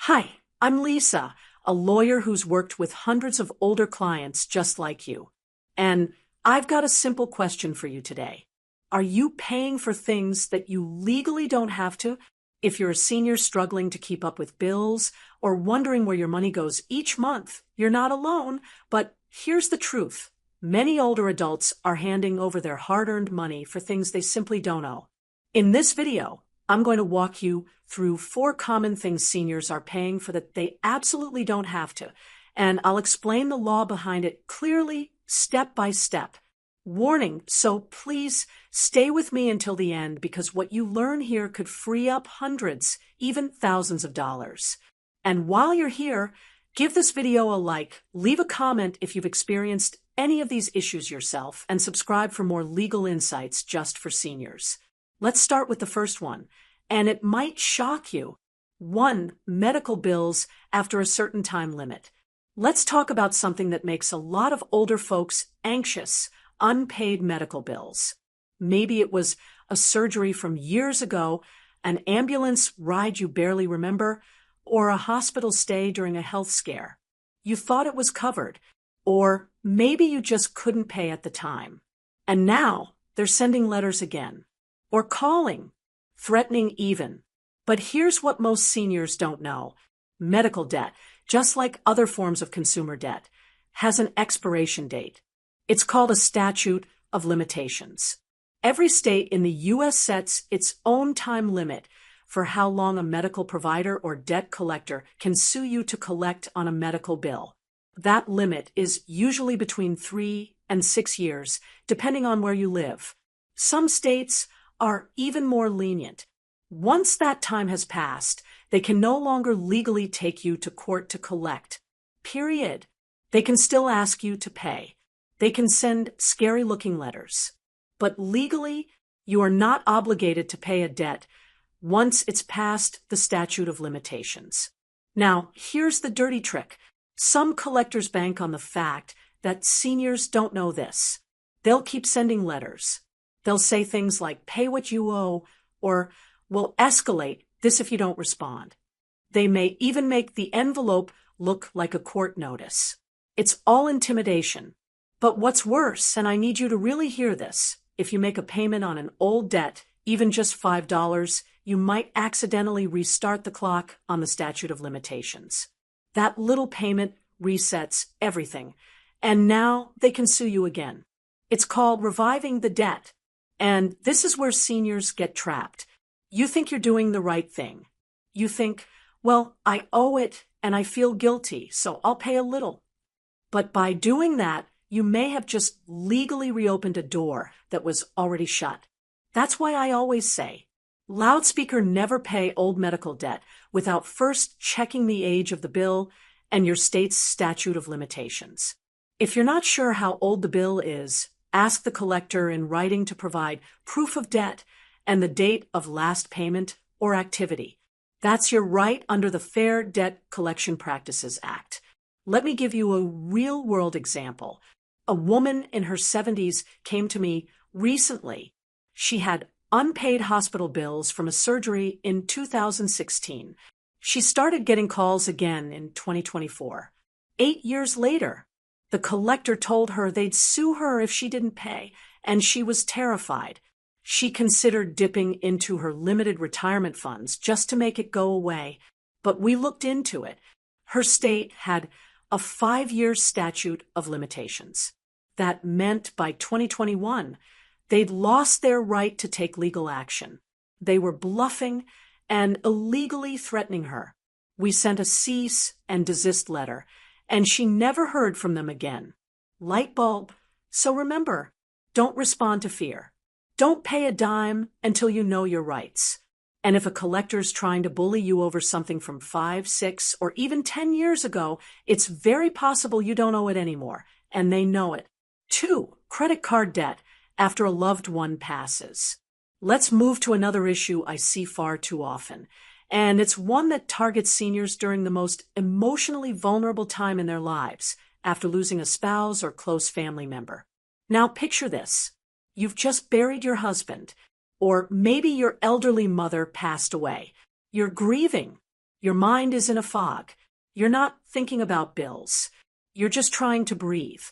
Hi, I'm Lisa, a lawyer who's worked with hundreds of older clients just like you. And I've got a simple question for you today. Are you paying for things that you legally don't have to? If you're a senior struggling to keep up with bills or wondering where your money goes each month, you're not alone. But here's the truth. Many older adults are handing over their hard-earned money for things they simply don't owe. In this video, I'm going to walk you through 4 common things seniors are paying for that they absolutely don't have to, and I'll explain the law behind it clearly, step by step. Warning, so please stay with me until the end because what you learn here could free up hundreds, even thousands of dollars. And while you're here, give this video a like, leave a comment if you've experienced any of these issues yourself, and subscribe for more legal insights just for seniors. Let's start with the first one, and it might shock you. 1. Medical bills after a certain time limit. Let's talk about something that makes a lot of older folks anxious: unpaid medical bills. Maybe it was a surgery from years ago, an ambulance ride you barely remember, or a hospital stay during a health scare. You thought it was covered, or maybe you just couldn't pay at the time. And now they're sending letters again. Or calling, threatening even. But here's what most seniors don't know. Medical debt, just like other forms of consumer debt, has an expiration date. It's called a statute of limitations. Every state in the U.S. sets its own time limit for how long a medical provider or debt collector can sue you to collect on a medical bill. That limit is usually between 3 and 6 years, depending on where you live. Some states are even more lenient. Once that time has passed, they can no longer legally take you to court to collect. Period. They can still ask you to pay. They can send scary-looking letters. But legally, you are not obligated to pay a debt once it's past the statute of limitations. Now, here's the dirty trick. Some collectors bank on the fact that seniors don't know this. They'll keep sending letters. They'll say things like, pay what you owe, or we'll escalate this if you don't respond. They may even make the envelope look like a court notice. It's all intimidation. But what's worse, and I need you to really hear this, if you make a payment on an old debt, even just $5, you might accidentally restart the clock on the statute of limitations. That little payment resets everything, and now they can sue you again. It's called reviving the debt. And this is where seniors get trapped. You think you're doing the right thing. You think, well, I owe it and I feel guilty, so I'll pay a little. But by doing that, you may have just legally reopened a door that was already shut. That's why I always say, loudspeaker, never pay old medical debt without first checking the age of the bill and your state's statute of limitations. If you're not sure how old the bill is, ask the collector in writing to provide proof of debt and the date of last payment or activity. That's your right under the Fair Debt Collection Practices Act. Let me give you a real-world example. A woman in her 70s came to me recently. She had unpaid hospital bills from a surgery in 2016. She started getting calls again in 2024. 8 years later, the collector told her they'd sue her if she didn't pay, and she was terrified. She considered dipping into her limited retirement funds just to make it go away, but we looked into it. Her state had a 5-year statute of limitations. That meant by 2021, they'd lost their right to take legal action. They were bluffing and illegally threatening her. We sent a cease and desist letter, and she never heard from them again. Light bulb. So remember, don't respond to fear. Don't pay a dime until you know your rights. And if a collector's trying to bully you over something from 5, 6, or even 10 years ago, it's very possible you don't owe it anymore, and they know it. 2. Credit card debt after a loved one passes. Let's move to another issue I see far too often. And it's one that targets seniors during the most emotionally vulnerable time in their lives, after losing a spouse or close family member. Now picture this. You've just buried your husband, or maybe your elderly mother passed away. You're grieving. Your mind is in a fog. You're not thinking about bills. You're just trying to breathe.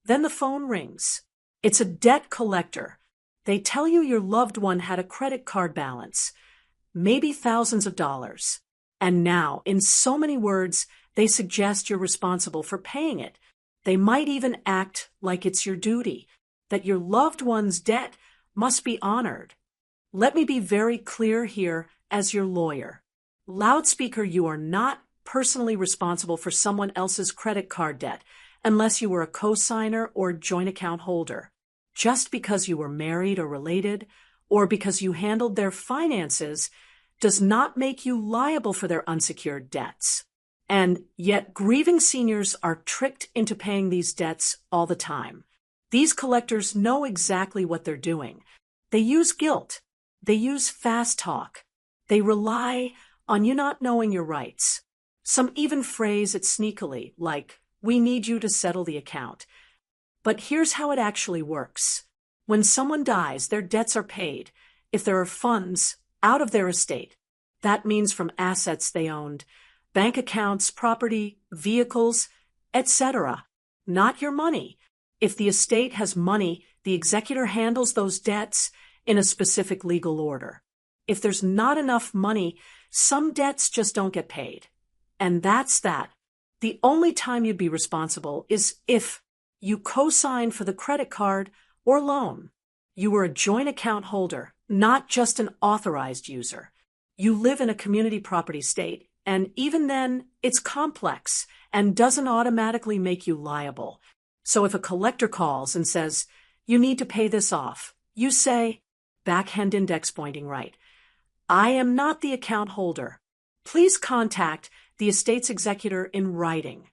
Then the phone rings. It's a debt collector. They tell you your loved one had a credit card balance, maybe thousands of dollars. And now, in so many words, they suggest you're responsible for paying it. They might even act like it's your duty, that your loved one's debt must be honored. Let me be very clear here as your lawyer. Loudspeaker, you are not personally responsible for someone else's credit card debt unless you were a co-signer or joint account holder. Just because you were married or related, or because you handled their finances, does not make you liable for their unsecured debts. And yet grieving seniors are tricked into paying these debts all the time. These collectors know exactly what they're doing. They use guilt. They use fast talk. They rely on you not knowing your rights. Some even phrase it sneakily, like, "We need you to settle the account." But here's how it actually works. When someone dies, their debts are paid. If there are funds out of their estate, that means from assets they owned, bank accounts, property, vehicles, etc. Not your money. If the estate has money, the executor handles those debts in a specific legal order. If there's not enough money, some debts just don't get paid. And that's that. The only time you'd be responsible is if you co-signed for the credit card or loan. You were a joint account holder, not just an authorized user. You live in a community property state, and even then, it's complex and doesn't automatically make you liable. So if a collector calls and says, "You need to pay this off," you say, backhand index pointing right, "I am not the account holder. Please contact the estate's executor in writing."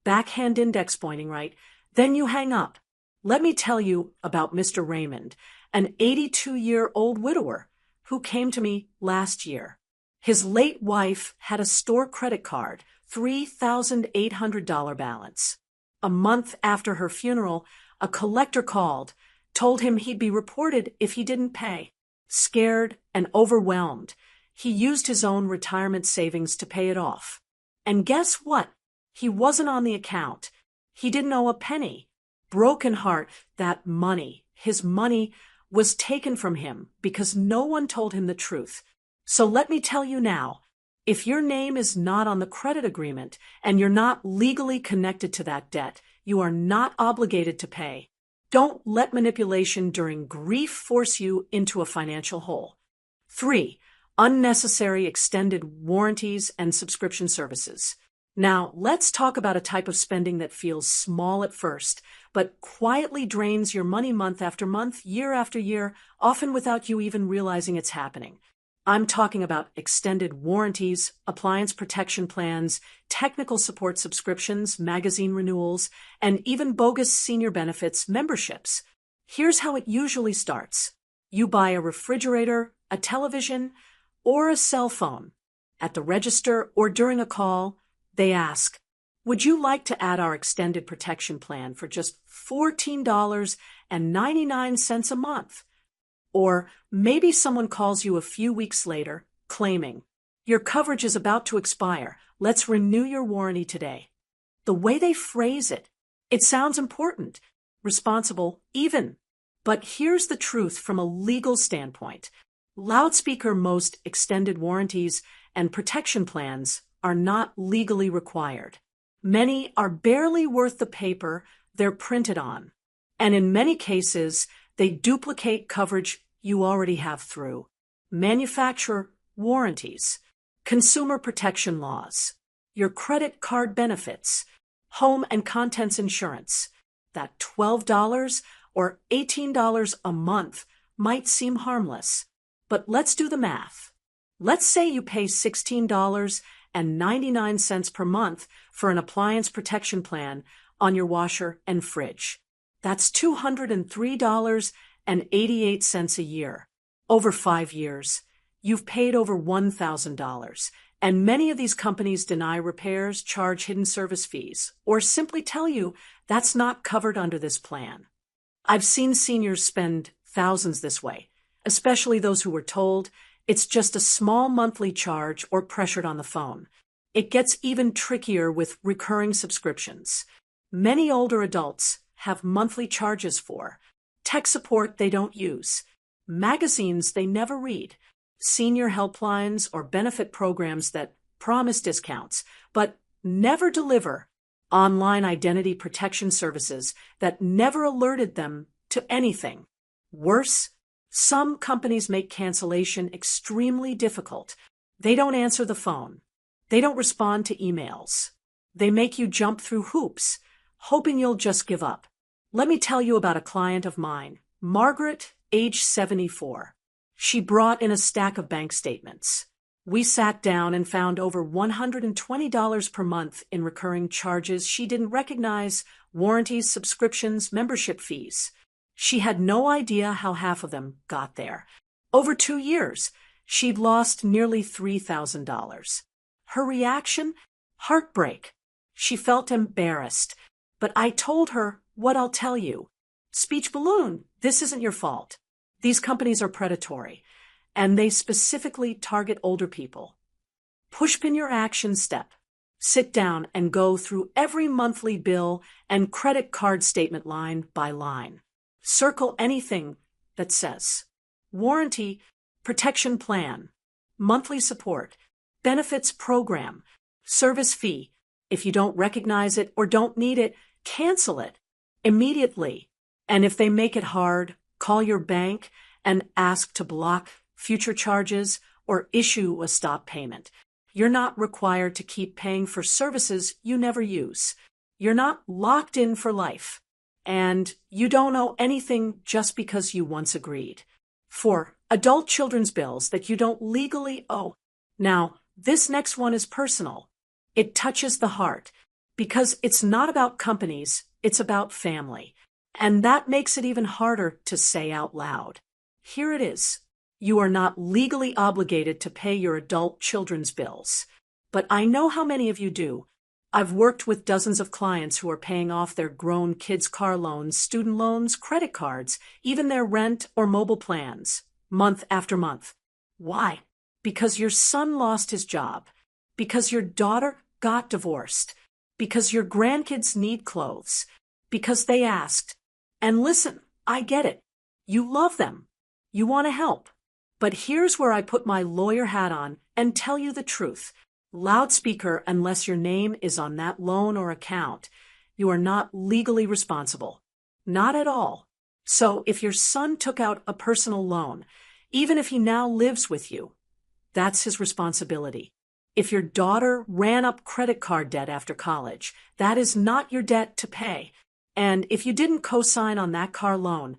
Backhand index pointing right. Then you hang up. Let me tell you about Mr. Raymond, an 82-year-old widower who came to me last year. His late wife had a store credit card, $3,800 balance. A month after her funeral, a collector called, told him he'd be reported if he didn't pay. Scared and overwhelmed, he used his own retirement savings to pay it off. And guess what? He wasn't on the account. He didn't owe a penny. Broken heart, that money, his money, was taken from him because no one told him the truth. So let me tell you now, if your name is not on the credit agreement and you're not legally connected to that debt, you are not obligated to pay. Don't let manipulation during grief force you into a financial hole. 3. Unnecessary extended warranties and subscription services. Now, let's talk about a type of spending that feels small at first, but quietly drains your money month after month, year after year, often without you even realizing it's happening. I'm talking about extended warranties, appliance protection plans, technical support subscriptions, magazine renewals, and even bogus senior benefits memberships. Here's how it usually starts. You buy a refrigerator, a television, or a cell phone. At the register or during a call, they ask, "Would you like to add our extended protection plan for just $14.99 a month?" Or maybe someone calls you a few weeks later, claiming, "Your coverage is about to expire. Let's renew your warranty today." The way they phrase it, it sounds important, responsible, even. But here's the truth from a legal standpoint. Loudspeaker, most extended warranties and protection plans are not legally required. Many are barely worth the paper they're printed on. And in many cases, they duplicate coverage you already have through manufacturer warranties, consumer protection laws, your credit card benefits, home and contents insurance. That $12 or $18 a month might seem harmless, but let's do the math. Let's say you pay $16.99 per month for an appliance protection plan on your washer and fridge. That's $203.88 a year. Over 5 years, you've paid over $1,000, and many of these companies deny repairs, charge hidden service fees, or simply tell you that's not covered under this plan. I've seen seniors spend thousands this way, especially those who were told It's just a small monthly charge or pressured on the phone. It gets even trickier with recurring subscriptions. Many older adults have monthly charges for tech support they don't use, magazines they never read, senior helplines or benefit programs that promise discounts but never deliver, online identity protection services that never alerted them to anything. Worse, some companies make cancellation extremely difficult. They don't answer the phone. They don't respond to emails. They make you jump through hoops, hoping you'll just give up. Let me tell you about a client of mine, Margaret, age 74. She brought in a stack of bank statements. We sat down and found over $120 per month in recurring charges she didn't recognize, warranties, subscriptions, membership fees. She had no idea how half of them got there. Over 2 years, she'd lost nearly $3,000. Her reaction? Heartbreak. She felt embarrassed. But I told her what I'll tell you. Speech balloon, this isn't your fault. These companies are predatory, and they specifically target older people. Pushpin your action step. Sit down and go through every monthly bill and credit card statement line by line. Circle anything that says warranty, protection plan, monthly support, benefits program, service fee. If you don't recognize it or don't need it, cancel it immediately. And if they make it hard, call your bank and ask to block future charges or issue a stop payment. You're not required to keep paying for services you never use. You're not locked in for life. And you don't owe anything just because you once agreed. For adult children's bills that you don't legally owe. Now, this next one is personal. It touches the heart because it's not about companies, it's about family. And that makes it even harder to say out loud. Here it is. You are not legally obligated to pay your adult children's bills. But I know how many of you do. I've worked with dozens of clients who are paying off their grown kids' car loans, student loans, credit cards, even their rent or mobile plans, month after month. Why? Because your son lost his job. Because your daughter got divorced. Because your grandkids need clothes. Because they asked. And listen, I get it. You love them. You want to help. But here's where I put my lawyer hat on and tell you the truth. Loudspeaker, unless your name is on that loan or account, you are not legally responsible. Not at all. So if your son took out a personal loan, even if he now lives with you, that's his responsibility. If your daughter ran up credit card debt after college, that is not your debt to pay. And if you didn't co-sign on that car loan,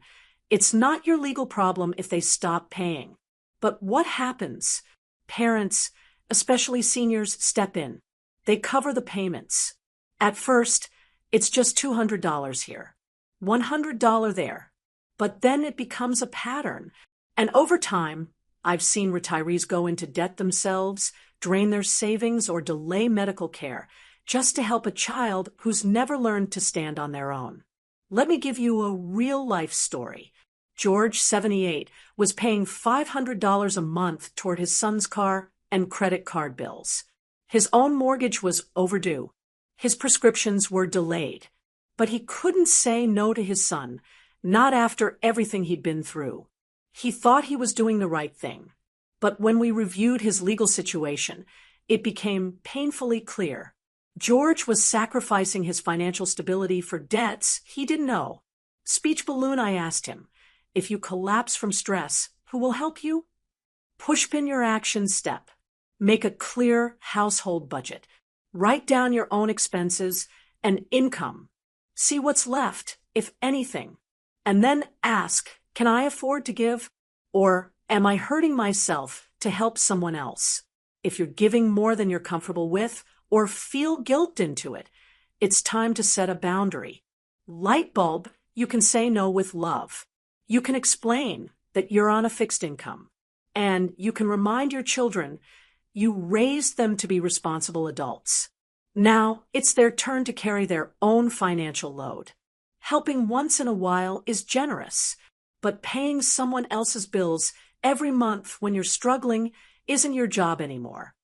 it's not your legal problem if they stop paying. But what happens? Parents, especially seniors, step in. They cover the payments. At first, it's just $200 here, $100 there. But then it becomes a pattern. And over time, I've seen retirees go into debt themselves, drain their savings, or delay medical care just to help a child who's never learned to stand on their own. Let me give you a real-life story. George, 78, was paying $500 a month toward his son's car and credit card bills. His own mortgage was overdue. His prescriptions were delayed. But he couldn't say no to his son, not after everything he'd been through. He thought he was doing the right thing. But when we reviewed his legal situation, it became painfully clear. George was sacrificing his financial stability for debts he didn't owe. Speech balloon, I asked him, if you collapse from stress, who will help you? Pushpin your action step. Make a clear household budget. Write down your own expenses and income. See what's left, if anything. And then ask, can I afford to give? Or am I hurting myself to help someone else? If you're giving more than you're comfortable with, or feel guilt into it, it's time to set a boundary. Light bulb, you can say no with love. You can explain that you're on a fixed income. And you can remind your children you raised them to be responsible adults. Now it's their turn to carry their own financial load. Helping once in a while is generous, but paying someone else's bills every month when you're struggling isn't your job anymore.